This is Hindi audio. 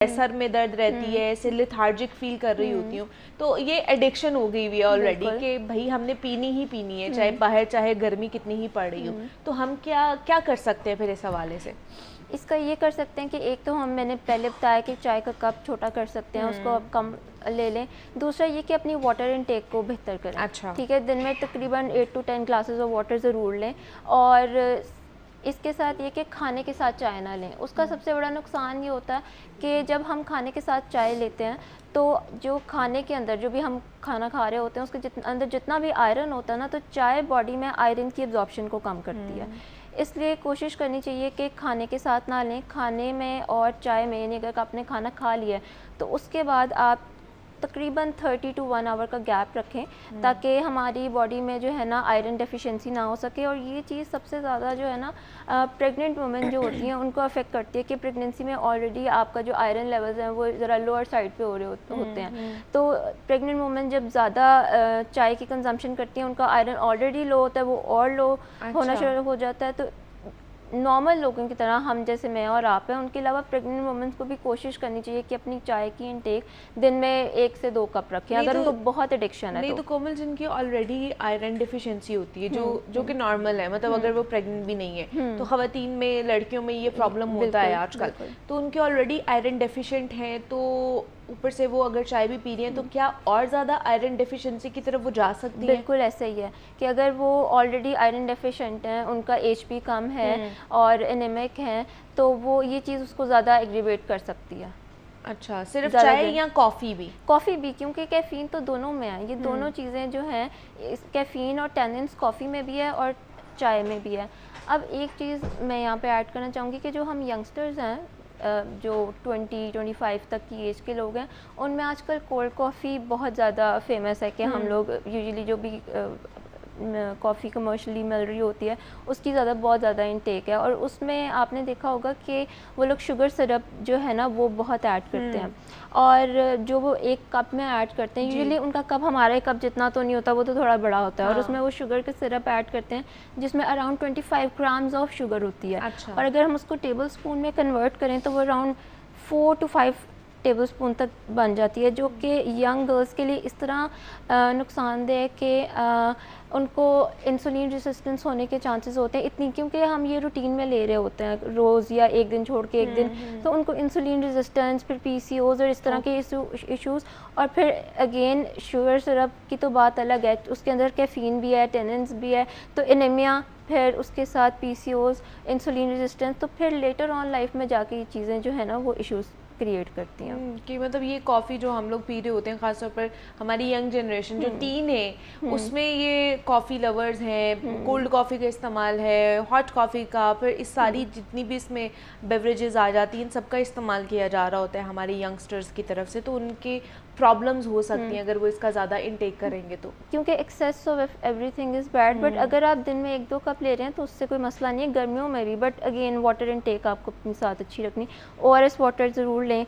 सर में दर्द रहती है, ऐसे लेथार्जिक फील कर रही होती हूँ, तो ये एडिक्शन हो गई हुई है ऑलरेडी कि भाई हमने पीनी ही पीनी है, चाहे बाहर चाहे गर्मी कितनी ही पड़ रही हो। तो हम क्या क्या कर सकते हैं फिर इस हवाले से? इसका ये कर सकते हैं कि एक तो मैंने पहले बताया कि चाय का कप छोटा कर सकते हैं, उसको अब कम ले लें। दूसरा ये कि अपनी वाटर इनटेक को बेहतर करें। अच्छा, ठीक है, दिन में तकरीबन 8 to 10 ग्लासेस ऑफ वाटर ज़रूर लें। और इसके साथ ये कि खाने के साथ चाय ना लें। उसका सबसे बड़ा नुकसान ये होता है कि जब हम खाने के साथ चाय लेते हैं तो जो खाने के अंदर जो भी हम खाना खा रहे होते हैं उसके अंदर जितना भी आयरन होता है ना, तो चाय बॉडी में आयरन की एब्जॉर्प्शन को कम करती है। इसलिए कोशिश करनी चाहिए कि खाने के साथ ना लें। खाने में और चाय में, यानी अगर आपने खाना खा लिया है तो उसके बाद आप तकरीबन 30 to 1 आवर का गैप रखें, ताकि हमारी बॉडी में जो है ना आयरन डेफिशिएंसी ना हो सके। और ये चीज़ सबसे ज़्यादा जो है ना प्रेग्नेंट वुमेन जो होती हैं उनको अफेक्ट करती है कि प्रेगनेंसी में ऑलरेडी आपका जो आयरन लेवल्स हैं वो ज़रा लोअर साइड पे हो रहे होते हैं। तो प्रेग्नेंट वुमेन जब ज़्यादा चाय की कंजम्पशन करती हैं, उनका आयरन ऑलरेडी लो होता है, वो और लो होना शुरू हो जाता है। तो नॉर्मल लोगों की तरह हम जैसे मैं और आप हैं, उनके अलावा प्रेग्नेंट वुमेन्स को भी कोशिश करनी चाहिए कि अपनी चाय की इनटेक दिन में 1 से 2 कप रखें, अगर उनको बहुत एडिक्शन है। नहीं तो कोमल, जिनकी ऑलरेडी आयरन डिफिशिएंसी होती है, जो कि नॉर्मल है, मतलब अगर वो प्रेग्नेंट भी नहीं है, तो खवातीन में, लड़कियों में ये प्रॉब्लम होता है आजकल, तो उनके ऑलरेडी आयरन डेफिशिएंट हैं, तो ऊपर से वो अगर चाय भी पी रही हैं तो क्या और ज़्यादा आयरन डेफिशिएंसी की तरफ वो जा सकती है? बिल्कुल ऐसा ही है कि अगर वो ऑलरेडी आयरन डेफिशिएंट हैं, उनका HP कम है और एनीमिक हैं, तो वो ये चीज़ उसको ज़्यादा एग्रीवेट कर सकती है। अच्छा, सिर्फ चाय या कॉफ़ी भी? कॉफ़ी भी, क्योंकि कैफ़ीन तो दोनों में है। ये दोनों चीज़ें जो हैं, कैफ़ीन और टैनिन्स कॉफ़ी में भी है और चाय में भी है। अब एक चीज़ मैं यहाँ पे ऐड करना चाहूँगी कि जो हम यंगस्टर्स हैं, जो 20-25 तक की एज के लोग हैं, उनमें आजकल कोल्ड कॉफ़ी बहुत ज़्यादा फेमस है कि हम लोग यूजुअली जो भी कॉफ़ी कमर्शियली मिल रही होती है उसकी बहुत ज़्यादा इनटेक है। और उसमें आपने देखा होगा कि वो लोग शुगर सिरप जो है ना वो बहुत ऐड करते हैं, और जो वो एक कप में ऐड करते हैं, यूजुअली उनका कप हमारे कप जितना तो नहीं होता, वो तो थोड़ा बड़ा होता है। और उसमें वो शुगर के सिरप ऐड करते हैं जिसमें अराउंड 25 ग्राम्स ऑफ शुगर होती है। अच्छा। और अगर हम उसको टेबल स्पून में कन्वर्ट करें तो वो अराउंड 4 to 5 टेबल स्पून तक बन जाती है, जो कि यंग गर्ल्स के लिए इस तरह नुकसानदेह है कि उनको इंसुलिन रेजिस्टेंस होने के चांसेस होते हैं इतनी, क्योंकि हम ये रूटीन में ले रहे होते हैं रोज़ या एक दिन छोड़ के एक दिन, तो उनको इंसुलिन रेजिस्टेंस, फिर PCOS और इस तरह के इश्यूज़, और फिर अगेन शुगर सिरप की तो बात अलग है, उसके अंदर कैफ़ीन भी है, टेनिन्स भी है, तो एनीमिया, फिर उसके साथ PCOS, इंसुलिन रेजिस्टेंस, तो फिर लेटर ऑन लाइफ में जाके ये चीज़ें जो है ना वो इश्यूज़ क्रिएट करती हैं। कि मतलब ये कॉफ़ी जो हम लोग पी रहे होते हैं, ख़ासतौर पर हमारी यंग जनरेशन जो टीन है, उसमें ये कॉफ़ी लवर्स हैं, कोल्ड कॉफ़ी का इस्तेमाल है, हॉट कॉफ़ी का, फिर इस सारी जितनी भी इसमें बेवरेजेस आ जाती हैं, इन सब का इस्तेमाल किया जा रहा होता है हमारे यंगस्टर्स की तरफ से, तो उनके प्रॉब्लम्स हो सकती हैं अगर वो इसका ज़्यादा इनटेक करेंगे तो। क्योंकि excess of everything is bad, but अगर आप दिन में 1-2 कप ले रहे हैं तो उससे कोई मसला नहीं है, गर्मियों में भी। बट अगेन वाटर इनटेक आपको अपने साथ अच्छी रखनी। ORS वाटर ज़रूर लें,